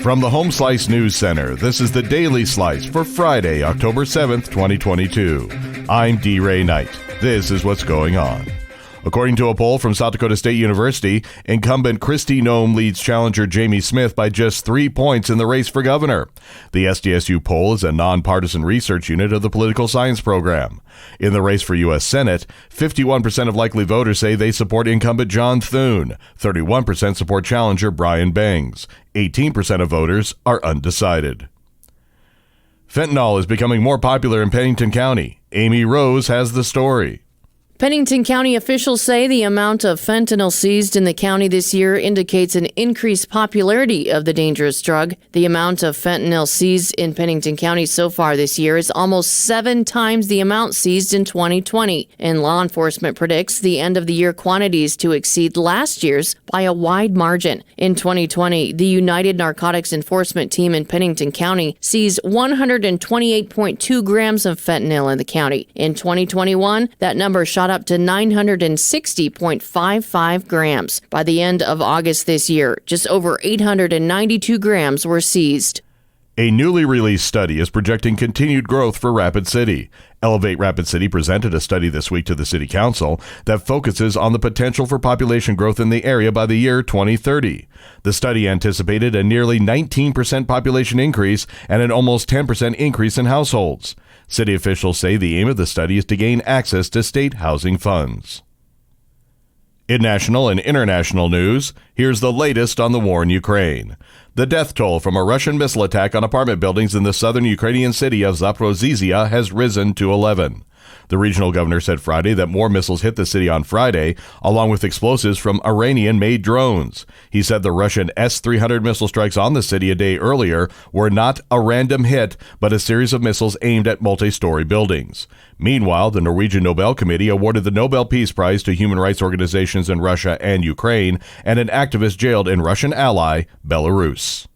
From the Home Slice News Center, this is the Daily Slice for Friday, October 7th, 2022. I'm D. Ray Knight. This is what's going on. According to a poll from South Dakota State University, incumbent Kristi Noem leads challenger Jamie Smith by just 3 points in the race for governor. The SDSU poll is a nonpartisan research unit of the political science program. In the race for U.S. Senate, 51% of likely voters say they support incumbent John Thune. 31% support challenger Brian Bangs. 18% of voters are undecided. Fentanyl is becoming more popular in Pennington County. Amy Rose has the story. Pennington County officials say the amount of fentanyl seized in the county this year indicates an increased popularity of the dangerous drug. The amount of fentanyl seized in Pennington County so far this year is almost 7 times the amount seized in 2020, and law enforcement predicts the end-of-the-year quantities to exceed last year's by a wide margin. In 2020, the United Narcotics Enforcement Team in Pennington County seized 128.2 grams of fentanyl in the county. In 2021, that number shot up to 960.55 grams. By the end of August this year, just over 892 grams were seized. A newly released study is projecting continued growth for Rapid City. Elevate Rapid City presented a study this week to the City Council that focuses on the potential for population growth in the area by the year 2030. The study anticipated a nearly 19% population increase and an almost 10% increase in households. City officials say the aim of the study is to gain access to state housing funds. In national and international news, here's the latest on the war in Ukraine. The death toll from a Russian missile attack on apartment buildings in the southern Ukrainian city of Zaporizhzhia has risen to 11. The regional governor said Friday that more missiles hit the city on Friday, along with explosives from Iranian-made drones. He said the Russian S-300 missile strikes on the city a day earlier were not a random hit, but a series of missiles aimed at multi-story buildings. Meanwhile, the Norwegian Nobel Committee awarded the Nobel Peace Prize to human rights organizations in Russia and Ukraine and an activist jailed in Russian ally, Belarus.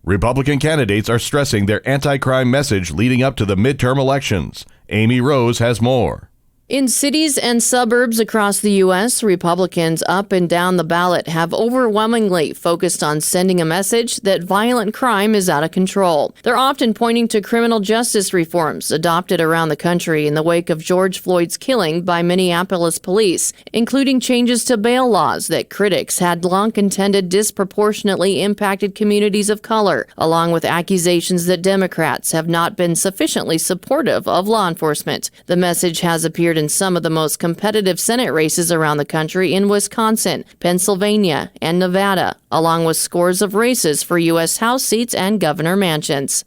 Republican candidates are stressing their anti-crime message leading up to the midterm elections. Amy Rose has more. In cities and suburbs across the U.S., Republicans up and down the ballot have overwhelmingly focused on sending a message that violent crime is out of control. They're often pointing to criminal justice reforms adopted around the country in the wake of George Floyd's killing by Minneapolis police, including changes to bail laws that critics had long contended disproportionately impacted communities of color, along with accusations that Democrats have not been sufficiently supportive of law enforcement. The message has appeared in some of the most competitive Senate races around the country in Wisconsin, Pennsylvania, and Nevada, along with scores of races for U.S. House seats and governor mansions.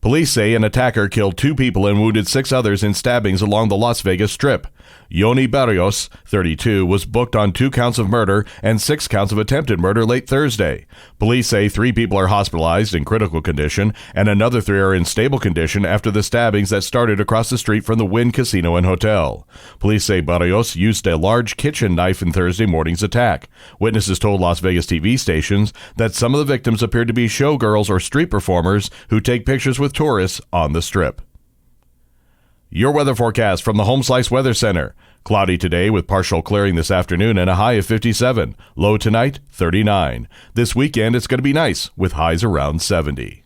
Police say an attacker killed 2 people and wounded 6 others in stabbings along the Las Vegas Strip. Yoni Barrios, 32, was booked on 2 counts of murder and 6 counts of attempted murder late Thursday. Police say 3 people are hospitalized in critical condition and another 3 are in stable condition after the stabbings that started across the street from the Wynn Casino and Hotel. Police say Barrios used a large kitchen knife in Thursday morning's attack. Witnesses told Las Vegas TV stations that some of the victims appeared to be showgirls or street performers who take pictures with tourists on the Strip. Your weather forecast from the Home Slice Weather Center. Cloudy today with partial clearing this afternoon and a high of 57. Low tonight, 39. This weekend, it's going to be nice with highs around 70.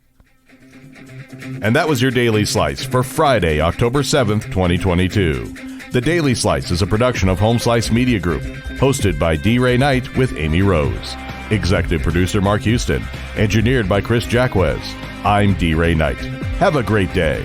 And that was your Daily Slice for Friday, October 7th, 2022. The Daily Slice is a production of Home Slice Media Group, hosted by D. Ray Knight with Amy Rose. Executive producer Mark Houston. Engineered by Chris Jacquez. I'm D. Ray Knight. Have a great day.